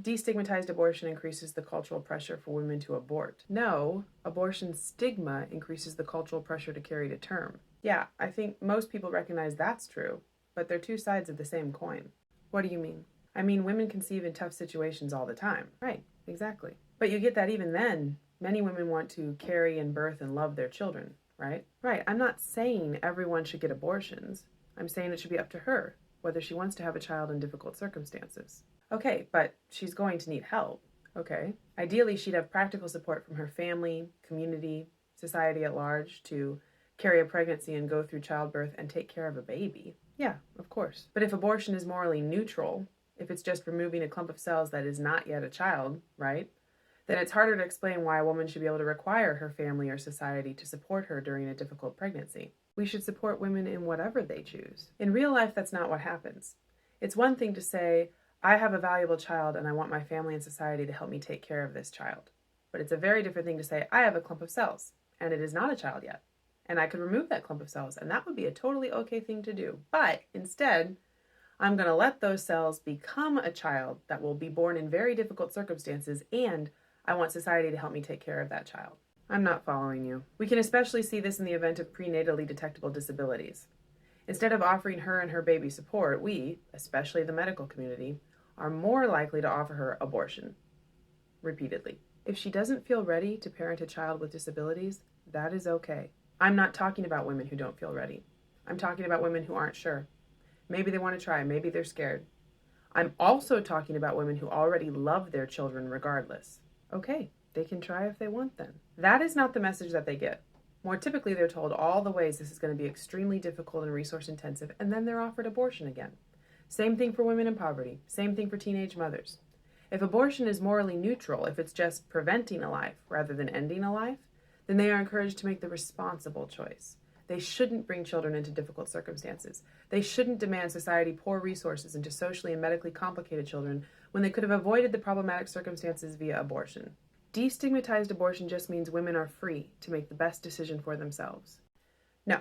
destigmatized abortion increases the cultural pressure for women to abort. No, abortion stigma increases the cultural pressure to carry to term. Yeah, I think most people recognize that's true, but they're two sides of the same coin. What do you mean? I mean, women conceive in tough situations all the time. Right, exactly. But you get that even then. Many women want to carry and birth and love their children, right? Right, I'm not saying everyone should get abortions. I'm saying it should be up to her, whether she wants to have a child in difficult circumstances. Okay, but she's going to need help. Okay. Ideally, she'd have practical support from her family, community, society at large to carry a pregnancy and go through childbirth and take care of a baby. Yeah, of course. But if abortion is morally neutral, if it's just removing a clump of cells that is not yet a child, right? Then it's harder to explain why a woman should be able to require her family or society to support her during a difficult pregnancy. We should support women in whatever they choose. In real life, that's not what happens. It's one thing to say, I have a valuable child and I want my family and society to help me take care of this child. But it's a very different thing to say, I have a clump of cells and it is not a child yet. And I could remove that clump of cells and that would be a totally okay thing to do. But instead, I'm going to let those cells become a child that will be born in very difficult circumstances, and I want society to help me take care of that child. I'm not following you. We can especially see this in the event of prenatally detectable disabilities. Instead of offering her and her baby support, we, especially the medical community, are more likely to offer her abortion. Repeatedly. If she doesn't feel ready to parent a child with disabilities, that is okay. I'm not talking about women who don't feel ready. I'm talking about women who aren't sure. Maybe they want to try, maybe they're scared. I'm also talking about women who already love their children regardless. Okay, they can try if they want then. That is not the message that they get. More typically, they're told all the ways this is going to be extremely difficult and resource intensive, and then they're offered abortion again. Same thing for women in poverty. Same thing for teenage mothers. If abortion is morally neutral, if it's just preventing a life rather than ending a life, then they are encouraged to make the responsible choice. They shouldn't bring children into difficult circumstances. They shouldn't demand society pour resources into socially and medically complicated children when they could have avoided the problematic circumstances via abortion. Destigmatized abortion just means women are free to make the best decision for themselves. No,